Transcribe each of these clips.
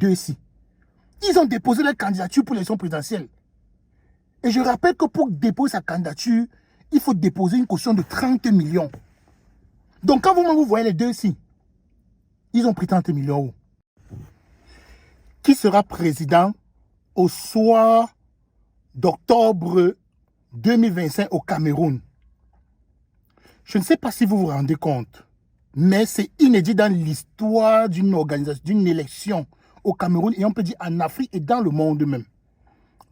deux-ci. Ils ont déposé leur candidature pour l'élection présidentielle. Et je rappelle que pour déposer sa candidature, il faut déposer une caution de 30 millions. Donc quand vous voyez les deux-ci, ils ont pris 30 millions. Qui sera président au soir d'octobre 2025 au Cameroun? Je ne sais pas si vous vous rendez compte, mais c'est inédit dans l'histoire d'une organisation, d'une élection au Cameroun, et on peut dire en Afrique et dans le monde même.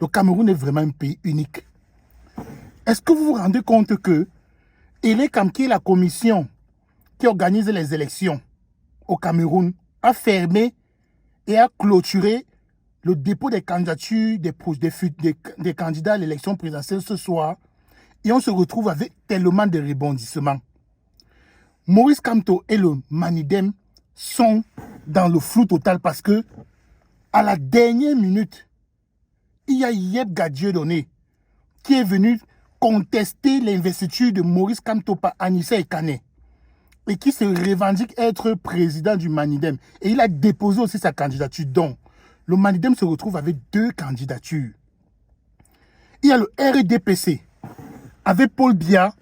Le Cameroun est vraiment un pays unique. Est-ce que vous vous rendez compte que Elecam, qui est la commission qui organise les élections au Cameroun, a fermé et a clôturé le dépôt des candidatures des candidats à l'élection présidentielle ce soir, et on se retrouve avec tellement de rebondissements. Maurice Kamto et le Manidem sont dans le flou total parce que à la dernière minute, il y a Yeb Gadjedone qui est venu contester l'investiture de Maurice Kamto par Anissa Ekane et qui se revendique être président du Manidem. Et il a déposé aussi sa candidature. Donc, le Manidem se retrouve avec deux candidatures. Il y a le RDPC avec Paul Biya,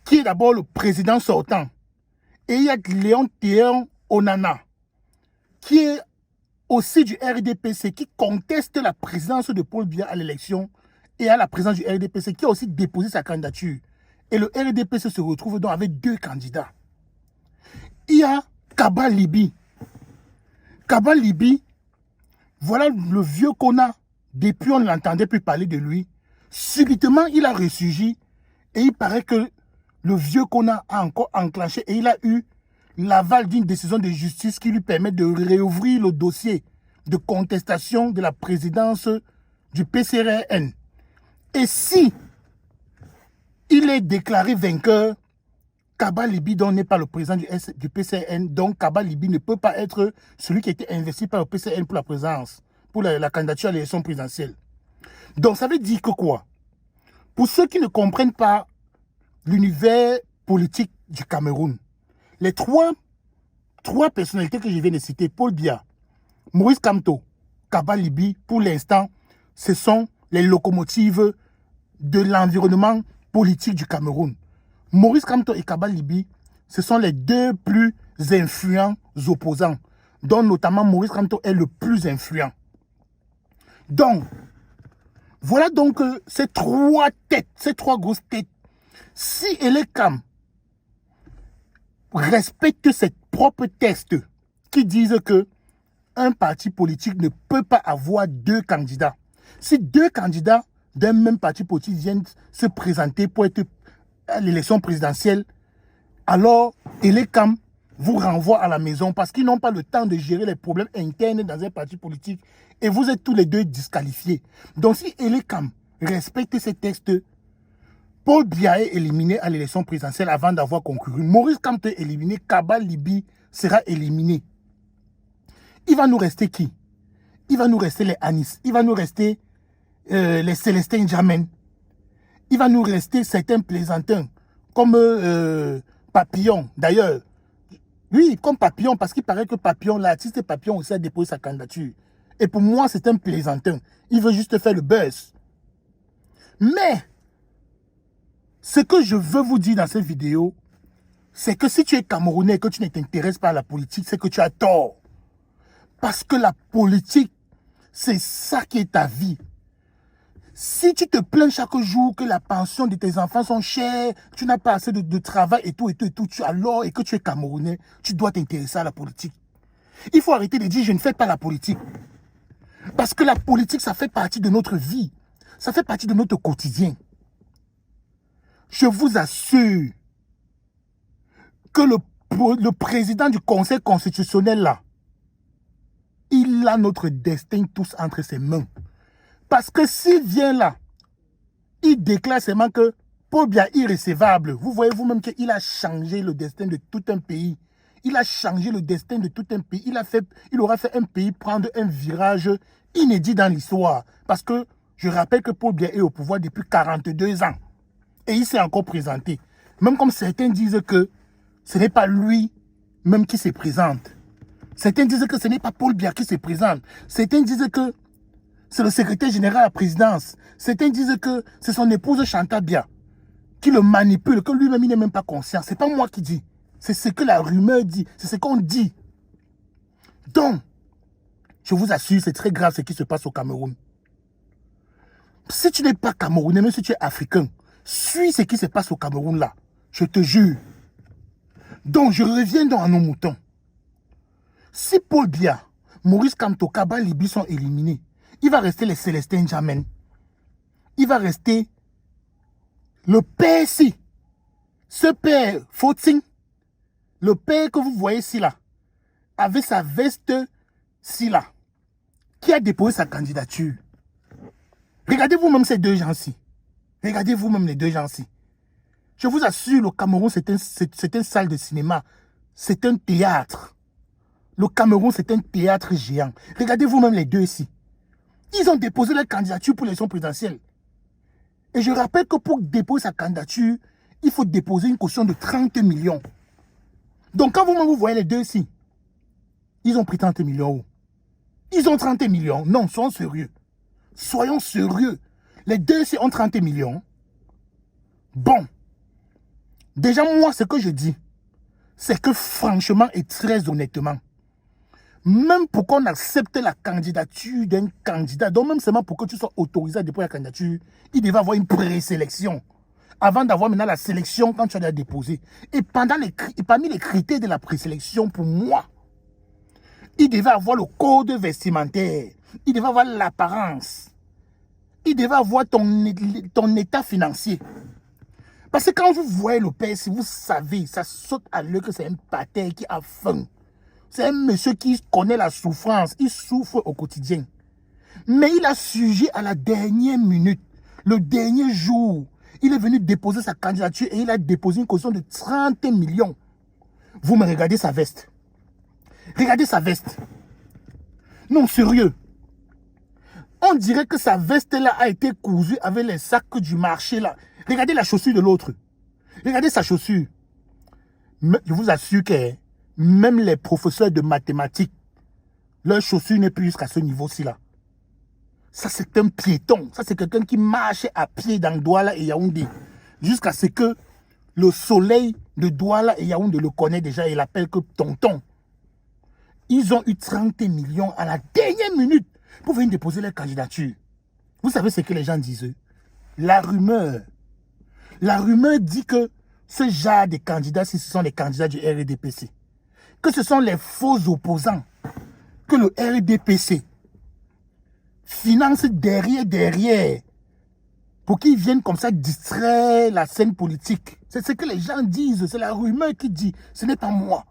qui est d'abord le président sortant. Et il y a Léon Théon Onana, qui est aussi du RDPC, qui conteste la présidence de Paul Biya à l'élection et à la présidence du RDPC, qui a aussi déposé sa candidature. Et le RDPC se retrouve donc avec deux candidats. Il y a Kaba Libi. Kaba Libi, voilà le vieux qu'on a. Depuis, on n'entendait plus parler de lui. Subitement, il a ressurgi. Et il paraît que le vieux qu'on a encore enclenché. Et il a eu l'aval d'une décision de justice qui lui permet de réouvrir le dossier de contestation de la présidence du PCRN. Et si il est déclaré vainqueur, Kaba Libi n'est pas le président du PCRN, donc Kaba Libi ne peut pas être celui qui a été investi par le PCRN pour la présence, pour la candidature à l'élection présidentielle. Donc ça veut dire que quoi? Pour ceux qui ne comprennent pas l'univers politique du Cameroun, les trois personnalités que je viens de citer, Paul Biya, Maurice Kamto, Kaba Libi, pour l'instant, ce sont les locomotives de l'environnement politique du Cameroun. Maurice Kamto et Kaba Libi, ce sont les deux plus influents opposants, dont notamment Maurice Kamto est le plus influent. Donc, voilà donc ces trois têtes, ces trois grosses têtes. Si Elecam respecte ses propres textes qui disent que un parti politique ne peut pas avoir deux candidats. Si deux candidats d'un même parti politique viennent se présenter pour être à l'élection présidentielle, alors Elecam vous renvoie à la maison parce qu'ils n'ont pas le temps de gérer les problèmes internes dans un parti politique et vous êtes tous les deux disqualifiés. Donc si Elecam respecte ces textes, Paul Biya est éliminé à l'élection présidentielle avant d'avoir concouru. Maurice Kamto est éliminé, Kaba Libi sera éliminé. Il va nous rester qui? Il va nous rester les Anis, il va nous rester les Célestin Jamen, il va nous rester certains plaisantins comme Papillon. D'ailleurs, oui, comme Papillon, parce qu'il paraît que Papillon, l'artiste Papillon aussi a déposé sa candidature. Et pour moi, c'est un plaisantin. Il veut juste faire le buzz. Mais, ce que je veux vous dire dans cette vidéo, c'est que si tu es Camerounais et que tu ne t'intéresses pas à la politique, c'est que tu as tort. Parce que la politique, c'est ça qui est ta vie. Si tu te plains chaque jour que la pension de tes enfants sont chères, tu n'as pas assez de travail et tout, et que tu es Camerounais, tu dois t'intéresser à la politique. Il faut arrêter de dire je ne fais pas la politique. Parce que la politique, ça fait partie de notre vie. Ça fait partie de notre quotidien. Je vous assure que le président du Conseil constitutionnel, là, il a notre destin tous entre ses mains. Parce que s'il vient là, il déclare seulement que Paul Biya est irrécevable. Vous voyez vous-même qu'il a changé le destin de tout un pays. Il a changé le destin de tout un pays. Il aura fait un pays prendre un virage inédit dans l'histoire. Parce que je rappelle que Paul Biya est au pouvoir depuis 42 ans. Et il s'est encore présenté. Même comme certains disent que ce n'est pas lui même qui se présente. Certains disent que ce n'est pas Paul Biya qui se présente. Certains disent que c'est le secrétaire général à la présidence. Certains disent que c'est son épouse Chantal Biya qui le manipule, que lui-même il n'est même pas conscient. Ce n'est pas moi qui dis. C'est ce que la rumeur dit. C'est ce qu'on dit. Donc, je vous assure, c'est très grave ce qui se passe au Cameroun. Si tu n'es pas Camerounais, même si tu es africain, suis ce qui se passe au Cameroun là. Je te jure. Donc, je reviens donc à nos moutons. Si Paul Biya, Maurice Kamto, Kaba, Libye sont éliminés, il va rester les Célestins Jamen. Il va rester le père ici. Ce père, Foting, le père que vous voyez ici là, avec sa veste ici là, qui a déposé sa candidature. Regardez vous-même ces deux gens-ci. Regardez vous-même les deux gens-ci. Je vous assure, le Cameroun, c'est une salle de cinéma. C'est un théâtre. Le Cameroun, c'est un théâtre géant. Regardez vous-même les deux ici. Ils ont déposé leur candidature pour l'élection présidentielle. Et je rappelle que pour déposer sa candidature, il faut déposer une caution de 30 millions. Donc quand vous voyez les deux ici, ils ont pris 30 millions. Ils ont 30 millions. Non, soyons sérieux. Soyons sérieux. Les deux ici ont 30 millions. Bon. Déjà, moi, ce que je dis, c'est que franchement et très honnêtement, même pour qu'on accepte la candidature d'un candidat, donc même seulement pour que tu sois autorisé à déposer la candidature, il devait avoir une présélection. Avant d'avoir maintenant la sélection quand tu as déposé. Et parmi les critères de la présélection, pour moi, il devait avoir le code vestimentaire. Il devait avoir l'apparence. Il devait avoir ton état financier. Parce que quand vous voyez le père, si vous savez, ça saute à l'œil que c'est un pater qui a faim. C'est un monsieur qui connaît la souffrance. Il souffre au quotidien. Mais il a sujet à la dernière minute, le dernier jour. Il est venu déposer sa candidature et il a déposé une caution de 30 millions. Vous me regardez sa veste. Regardez sa veste. Non, sérieux. On dirait que sa veste-là a été cousue avec les sacs du marché là. Regardez la chaussure de l'autre. Regardez sa chaussure. Je vous assure que même les professeurs de mathématiques, leur chaussure n'est plus jusqu'à ce niveau-ci là. Ça, c'est un piéton. Ça, c'est quelqu'un qui marche à pied dans Douala et Yaoundé. Jusqu'à ce que le soleil de Douala et Yaoundé le connaît déjà et l'appelle que tonton. Ils ont eu 30 millions à la dernière minute pour venir déposer leur candidature. Vous savez ce que les gens disent? La rumeur. La rumeur dit que ce genre de candidats, ce sont les candidats du RDPC. Que ce sont les faux opposants. Que le RDPC finance derrière pour qu'ils viennent comme ça distraire la scène politique. C'est ce que les gens disent, c'est la rumeur qui dit, ce n'est pas moi.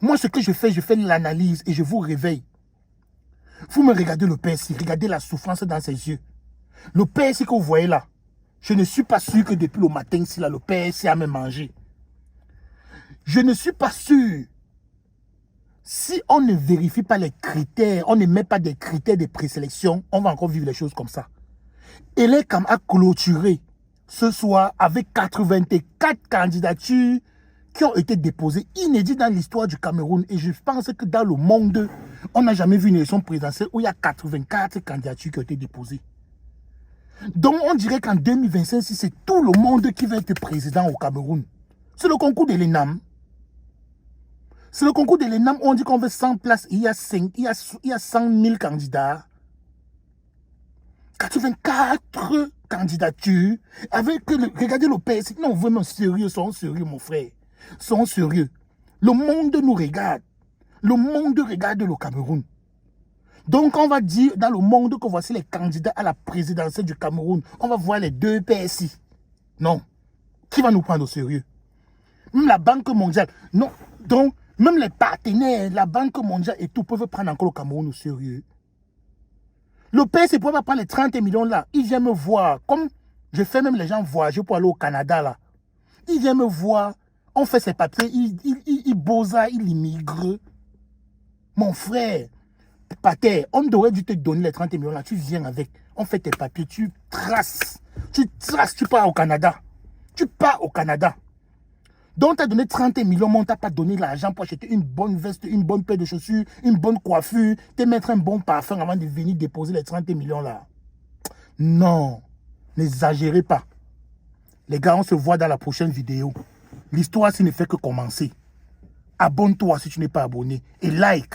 Moi, ce que je fais l'analyse et je vous réveille. Vous me regardez le PSI, regardez la souffrance dans ses yeux. Le PSI que vous voyez là, je ne suis pas sûr que depuis le matin, si là, le PSI a me mangé. Je ne suis pas sûr. Si on ne vérifie pas les critères, on ne met pas des critères de présélection, on va encore vivre les choses comme ça. Et les CAM a clôturé ce soir avec 84 candidatures qui ont été déposées, inédites dans l'histoire du Cameroun. Et je pense que dans le monde, on n'a jamais vu une élection présidentielle où il y a 84 candidatures qui ont été déposées. Donc on dirait qu'en 2025, si c'est tout le monde qui va être président au Cameroun, c'est le concours de l'ENAM. C'est le concours de l'ENAM où on dit qu'on veut 100 places, il y a 100 000 candidats. 84 candidatures. Regardez le PS. Non, vraiment sérieux, soyons sérieux, mon frère. Soyons sérieux. Le monde nous regarde. Le monde regarde le Cameroun. Donc, on va dire dans le monde que voici les candidats à la présidentielle du Cameroun. On va voir les deux PSI. Non. Qui va nous prendre au sérieux? Même la Banque mondiale. Non. Donc, même les partenaires, la Banque mondiale et tout peuvent prendre encore le Cameroun au sérieux. Le PSI ne peut pas prendre les 30 millions là. Il vient me voir. Comme je fais même les gens voyager pour aller au Canada là. Il vient me voir. On fait ses papiers. Il bosa, il immigre. Mon frère, Pater, on devrait dû te donner les 30 millions là. Tu viens avec. On fait tes papiers. Tu traces. Tu pars au Canada. Tu pars au Canada. Donc, tu as donné 30 millions, mais on t'a pas donné l'argent pour acheter une bonne veste, une bonne paire de chaussures, une bonne coiffure, te mettre un bon parfum avant de venir déposer les 30 millions là. Non, n'exagérez pas. Les gars, on se voit dans la prochaine vidéo. L'histoire, ça ne fait que commencer. Abonne-toi si tu n'es pas abonné et like.